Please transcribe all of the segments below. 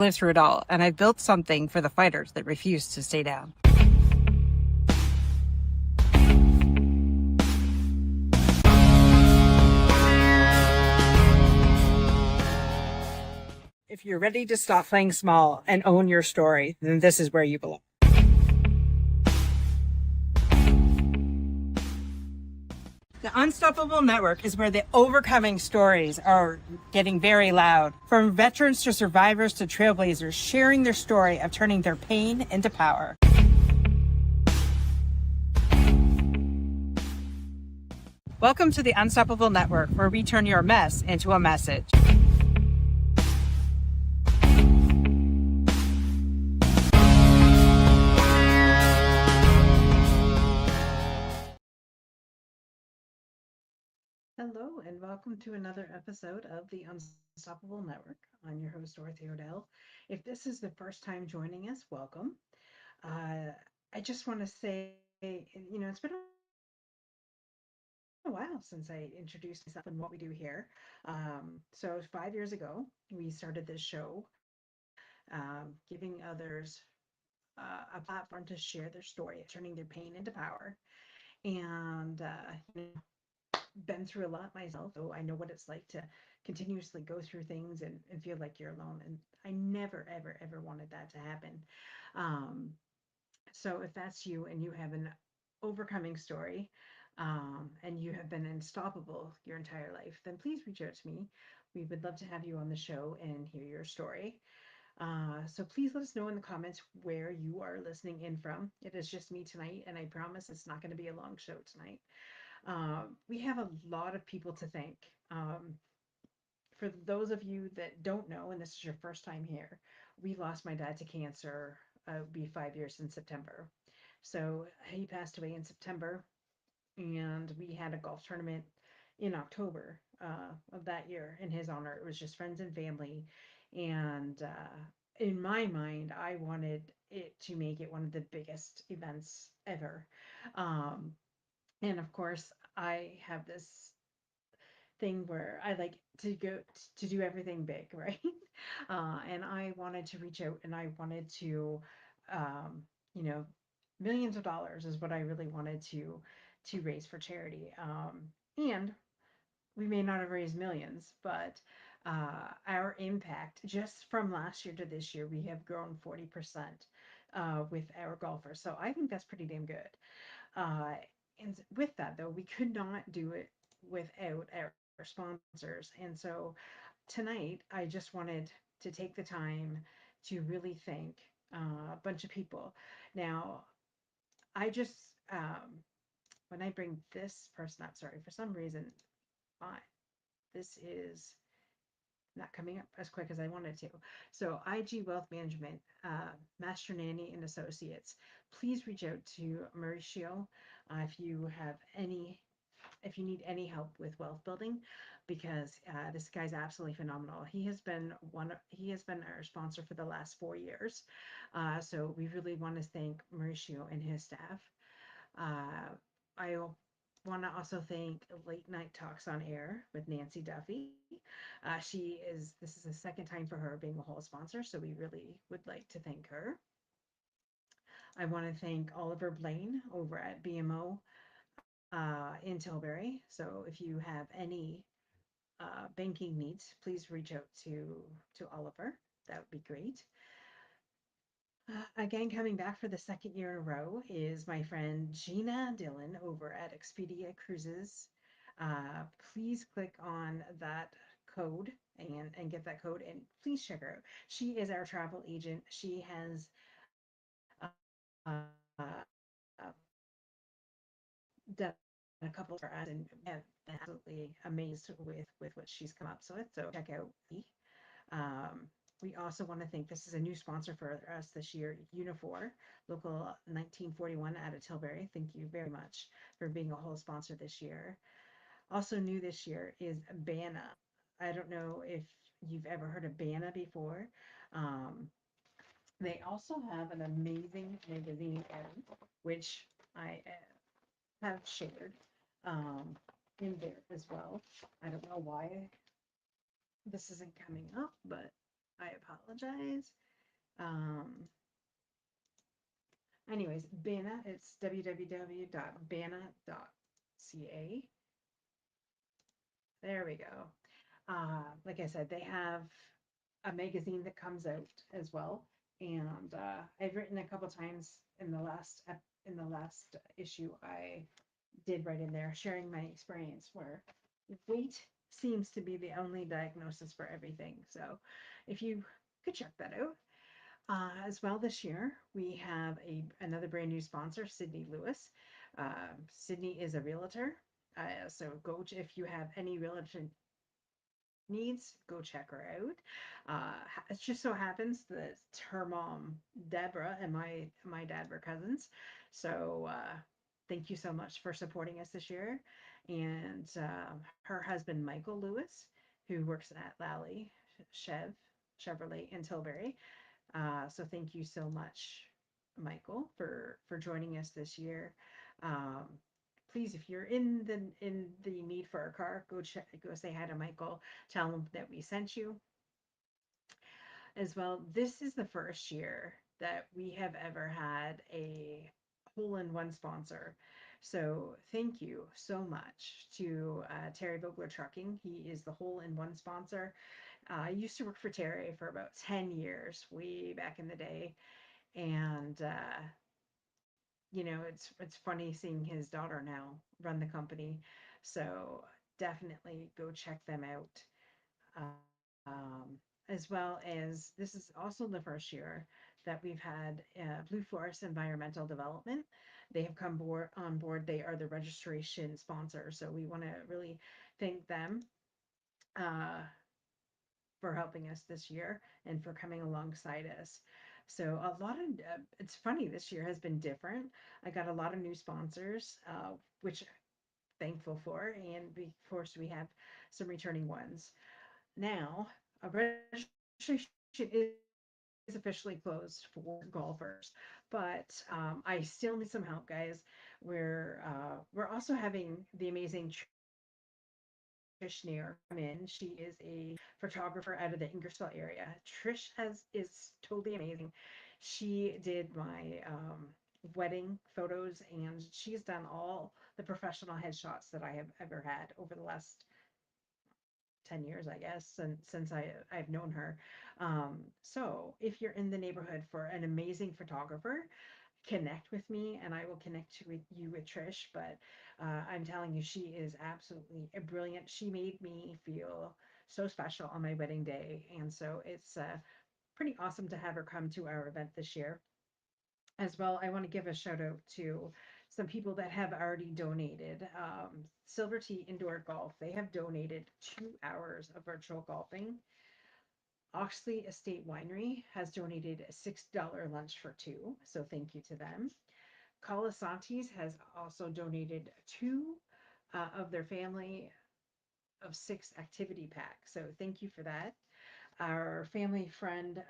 lived through it all, and I built something for the fighters that refused to stay down. If you're ready to stop playing small and own your story, then this is where you belong. The Unstoppable Network is where the overcoming stories are getting very loud. From veterans to survivors to trailblazers, sharing their story of turning their pain into power. Welcome to the Unstoppable Network, where we turn your mess into a message. Hello, and welcome to another episode of the Unstoppable Network. I'm your host, Dorothy Odell. If this is the first time joining us, welcome. I just want to say, it's been a while since I introduced myself and what we do here. So 5 years ago, we started this show, giving others a platform to share their story, turning their pain into power. And, been through a lot myself, so I know what it's like to continuously go through things and feel like you're alone. And I never, ever, ever wanted that to happen. Um, so if that's you and you have an overcoming story, and you have been unstoppable your entire life, then please reach out to me. We would love to have you on the show and hear your story. So please let us know in the comments where you are listening in from. It is just me tonight, and I promise it's not going to be a long show tonight. We have a lot of people to thank. For those of you that don't know, and this is your first time here, we lost my dad to cancer. It'll be 5 years in September. So he passed away in September, and we had a golf tournament in October of that year in his honor. It was just friends and family. And in my mind, I wanted it to make it one of the biggest events ever. Um, and of course, I have this thing where I like to go to do everything big, right? And I wanted to reach out and I wanted to, um, you know, millions of dollars is what I really wanted to raise for charity. And we may not have raised millions, but our impact just from last year to this year, we have grown 40% with our golfers. So I think that's pretty damn good. Uh, and with that, though, we could not do it without our sponsors. And so tonight, I just wanted to take the time to really thank a bunch of people. Now, I just, when I bring this person up, sorry, for some reason, my, this is not coming up as quick as I wanted to. So IG Wealth Management, Master Nanny and Associates. Please reach out to Mauricio if you have any, if you need any help with wealth building, because this guy's absolutely phenomenal. He has been our sponsor for the last 4 years. So we really want to thank Mauricio and his staff. Uh, I want to also thank Late Night Talks on Air with Nancy Duffy. This is the second time for her being a whole sponsor, so we really would like to thank her. I want to thank Oliver Blaine over at BMO in Tilbury. So if you have any banking needs, please reach out to Oliver. That would be great. Again, coming back for the second year in a row is my friend Gina Dillon over at Expedia Cruises. Please click on that code and get that code, and please check her out. She is our travel agent. She has done a couple for us and have been absolutely amazed with what she's come up with. So check out we also want to thank, this is a new sponsor for us this year, Unifor, Local 1941 out of Tilbury. Thank you very much for being a whole sponsor this year. Also new this year is BANA. I don't know if you've ever heard of BANA before. Um, they also have an amazing magazine, which I have shared um, in there as well. I don't know why this isn't coming up, but I apologize. Um, Anyways, Bana, it's www.bana.ca. There we go. Like I said, they have a magazine that comes out as well, and I've written a couple times in the last issue. I did write in there sharing my experience where weight seems to be the only diagnosis for everything. So, if you could check that out. As well, this year we have another brand new sponsor, Sydney Lewis. Sydney is a realtor, so if you have any realtor needs, go check her out. It just so happens that her mom, Deborah, and my dad were cousins. So thank you so much for supporting us this year. And her husband, Michael Lewis, who works at Lally Chevrolet in Tilbury. So thank you so much, Michael, for joining us this year. Um, Please, if you're in the need for a car, go say hi to Michael. Tell him that we sent you as well. This is the first year that we have ever had a hole-in-one sponsor. So thank you so much to Terry Vogler Trucking. He is the hole-in-one sponsor. I used to work for Terry for about 10 years, way back in the day. And it's funny seeing his daughter now run the company. So definitely go check them out. As well as this is also the first year that we've had Blue Forest Environmental Development. They have come on board. They are the registration sponsor. So we want to really thank them uh, for helping us this year and for coming alongside us. So it's funny, this year has been different. I got a lot of new sponsors, which thankful for, and of course we have some returning ones. Now, registration is officially closed for golfers, but I still need some help, guys. We're also having the amazing Trish Neer come in. She is a photographer out of the Ingersoll area. Trish has is totally amazing. She did my wedding photos, and she's done all the professional headshots that I have ever had over the last 10 years, I guess, since I've known her. So if you're in the neighborhood for an amazing photographer, connect with me and I will connect with you with Trish. But I'm telling you, she is absolutely brilliant. She made me feel so special on my wedding day. And so it's pretty awesome to have her come to our event this year. As well, I want to give a shout out to some people that have already donated. Silver Tea Indoor Golf, they have donated 2 hours of virtual golfing. Oxley Estate Winery has donated a $6 lunch for two, so thank you to them. Colasantes has also donated two of their family of six activity packs, so thank you for that. Our family friend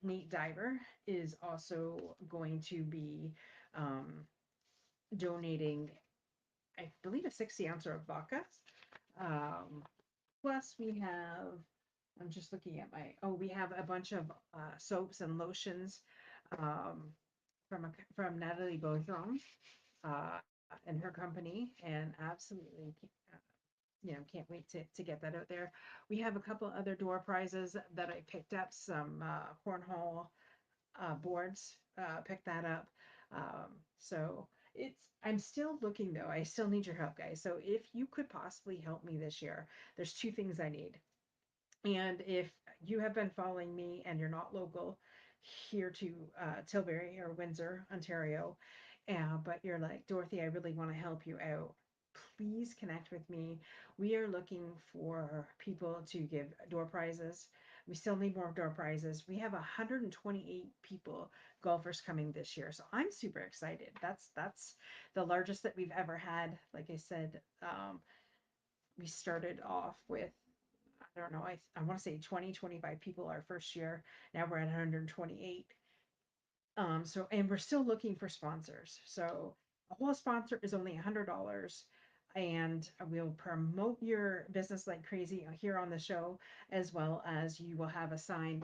Nate Diver is also going to be um, donating, I believe, a 60 ounce of vodka. Um, Plus, I'm just looking at we have a bunch of soaps and lotions um, from Natalie Beaujon and her company, and absolutely, can't wait to get that out there. We have a couple other door prizes that I picked up, some cornhole boards, picked that up. So I'm still looking though. I still need your help, guys. So if you could possibly help me this year, there's two things I need. And if you have been following me and you're not local here to Tilbury or Windsor, Ontario, but you're like, Dorothy, I really want to help you out, please connect with me. We are looking for people to give door prizes. We still need more door prizes. We have 128 people, golfers coming this year. So I'm super excited. That's the largest that we've ever had. Like I said, we started off with, I don't know, I want to say 20, 25 people our first year. Now we're at 128. So, and we're still looking for sponsors. So a whole sponsor is only $100, and we'll promote your business like crazy here on the show, as well as you will have a sign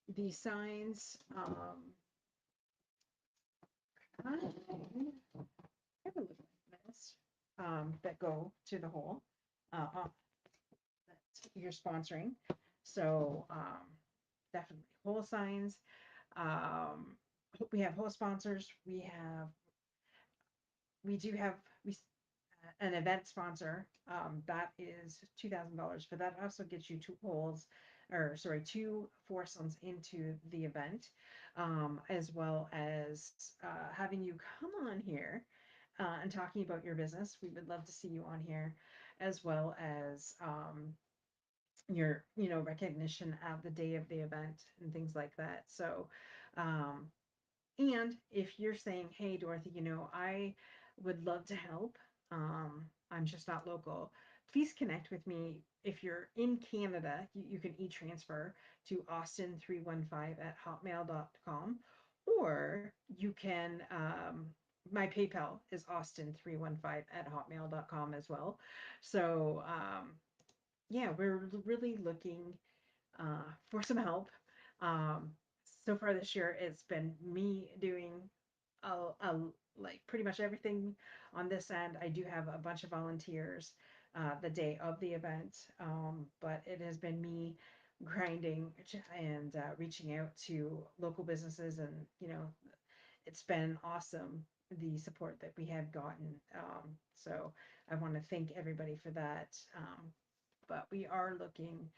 The signs, I have a little list that go to the whole that you're sponsoring. So definitely whole signs. Um, we have whole sponsors. We do have we an event sponsor. That is $2,000. But that also gets you two holes, or sorry, two foursomes into the event, as well as having you come on here and talking about your business. We would love to see you on here, as well as your recognition at the day of the event and things like that. So um, and if you're saying, hey, Dorothy, I would love to help, I'm just not local, please connect with me. If you're in Canada, you can e-transfer to austin315 at hotmail.com, or you can, my PayPal is austin315 at hotmail.com as well. So, yeah, we're really looking for some help. Um, so far this year, it's been me doing a, like pretty much everything on this end. I do have a bunch of volunteers the day of the event, but it has been me grinding and reaching out to local businesses, and it's been awesome the support that we have gotten. So I want to thank everybody for that. But we are looking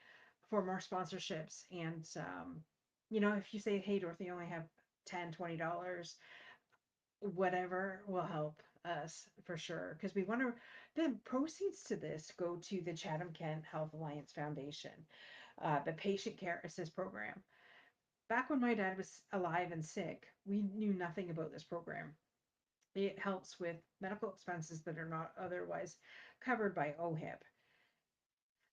for more sponsorships. And, if you say, hey, Dorothy, I only have 10, $20, whatever will help us for sure. Because we want to, the proceeds to this go to the Chatham-Kent Health Alliance Foundation, the Patient Care Assist Program. Back when my dad was alive and sick, we knew nothing about this program. It helps with medical expenses that are not otherwise covered by OHIP.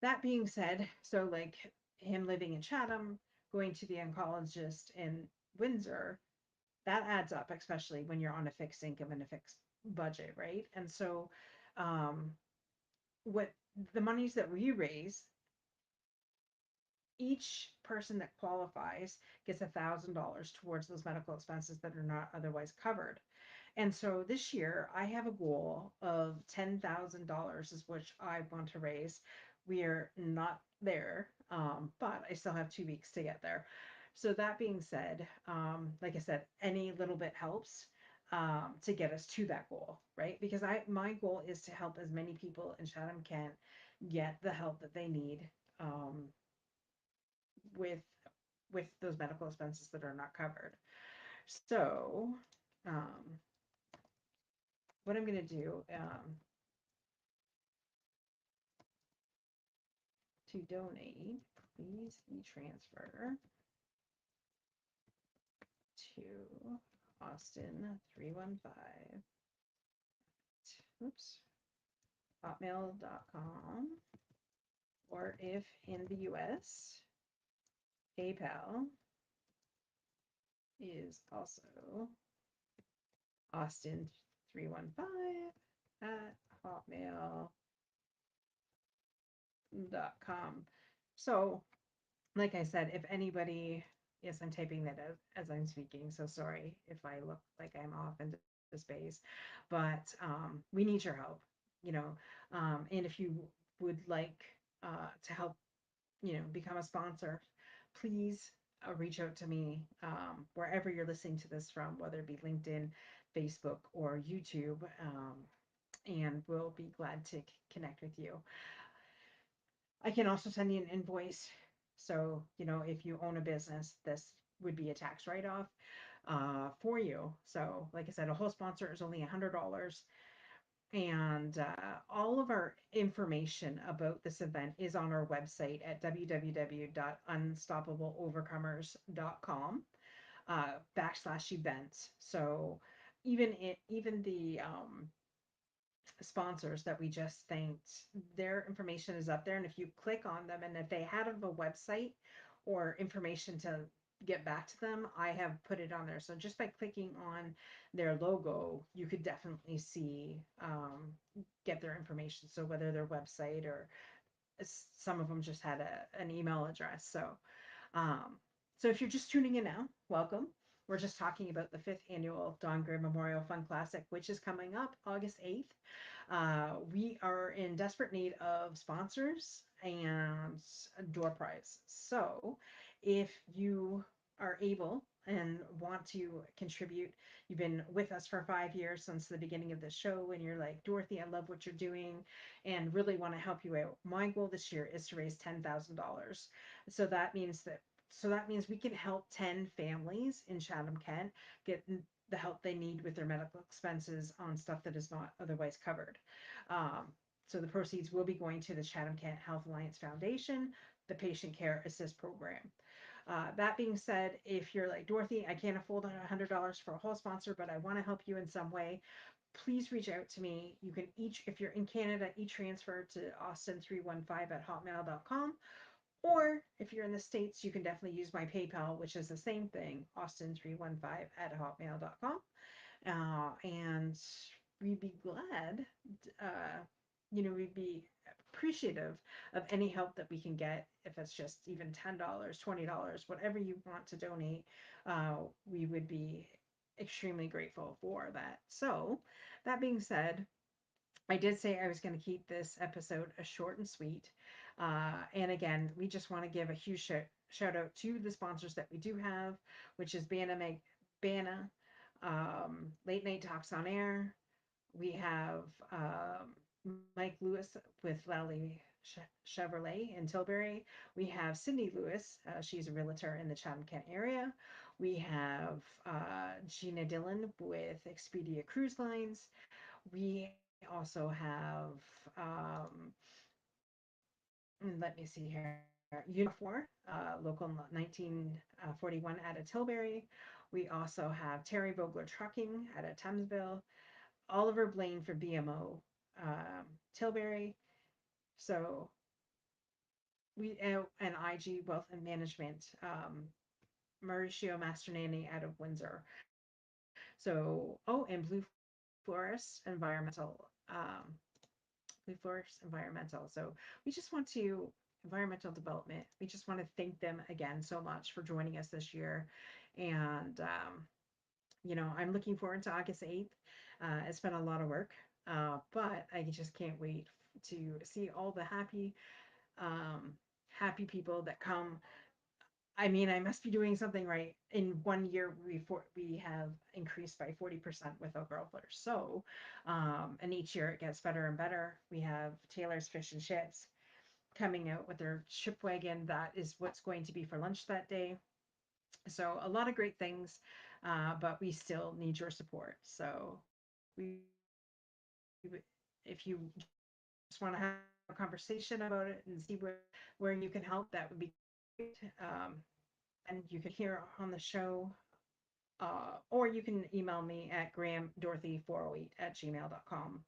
That being said, so like him living in Chatham, going to the oncologist in Windsor, that adds up, especially when you're on a fixed income and a fixed budget, right? And so, um, what the monies that we raise, each person that qualifies gets $1,000 towards those medical expenses that are not otherwise covered. And so this year I have a goal of $10,000 is which I want to raise. We are not there, but I still have 2 weeks to get there. So that being said, like I said, any little bit helps to get us to that goal, right? Because my goal is to help as many people in Chatham-Kent get the help that they need with those medical expenses that are not covered. So, um, what I'm going to do to donate, please e-transfer to Austin 315, oops, hotmail.com, or if in the US, PayPal is also Austin 315 at hotmail.com. So like I said, if anybody, yes, I'm typing that as I'm speaking, so sorry if I look like I'm off into space, but we need your help, you know, and if you would like to help, become a sponsor, please reach out to me wherever you're listening to this from, whether it be LinkedIn, Facebook, or YouTube, and we'll be glad to connect with you. I can also send you an invoice. So, if you own a business, this would be a tax write-off for you. So, like I said, a whole sponsor is only $100. And all of our information about this event is on our website at www.unstoppableovercomers.com /events. So even the sponsors that we just thanked, their information is up there. And if you click on them, and if they have a website or information to get back to them, I have put it on there. So just by clicking on their logo, you could definitely see, get their information. So whether their website or some of them just had an email address. Um, So if you're just tuning in now, welcome. We're just talking about the fifth annual Don Gray Memorial Fun Classic, which is coming up August 8th. We are in desperate need of sponsors and a door prize. So if you are able and want to contribute, you've been with us for 5 years since the beginning of the show, and you're like, Dorothy, I love what you're doing and really want to help you out. My goal this year is to raise $10,000. So that means that we can help 10 families in Chatham-Kent get the help they need with their medical expenses on stuff that is not otherwise covered. Um, so the proceeds will be going to the Chatham-Kent Health Alliance Foundation, the Patient Care Assist Program. That being said, if you're like, Dorothy, I can't afford $100 for a whole sponsor, but I want to help you in some way, please reach out to me. You can if you're in Canada, transfer to austin315@hotmail.com. Or if you're in the States, you can definitely use my PayPal, which is the same thing, austin315@hotmail.com. And we'd be glad, uh, we'd be appreciative of any help that we can get. If it's just even $10, $20, whatever you want to donate, we would be extremely grateful for that. So, that being said, I did say I was going to keep this episode a short and sweet. And again, we just want to give a huge shout out to the sponsors that we do have, which is Bana, Late Night Talks on Air. We have Mike Lewis with Lally Chevrolet in Tilbury. We have Cindy Lewis. She's a realtor in the Chatham-Kent area. We have Gina Dillon with Expedia Cruise Lines. We also have, let me see here, Unifor, local 1941 out of Tilbury. We also have Terry Vogler Trucking out of Thamesville, Oliver Blaine for BMO Tilbury. So and IG Wealth and Management, Mauricio Masternani out of Windsor. So, and um, Blue Forest Environmental. So we just want to environmental development. We just want to thank them again so much for joining us this year, and I'm looking forward to August 8th. It's been a lot of work, but I just can't wait to see all the happy people that come. I mean, I must be doing something right. In 1 year, we have increased by 40% with our growlers. So, and each year it gets better and better. We have Taylor's Fish and Chips coming out with their ship wagon. That is what's going to be for lunch that day. So a lot of great things, but we still need your support. So if you just want to have a conversation about it and see where you can help, that would be great. Again, you can hear on the show, or you can email me at gramdorothy408@gmail.com.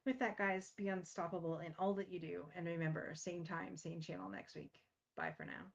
With that, guys, be unstoppable in all that you do. And remember, same time, same channel next week. Bye for now.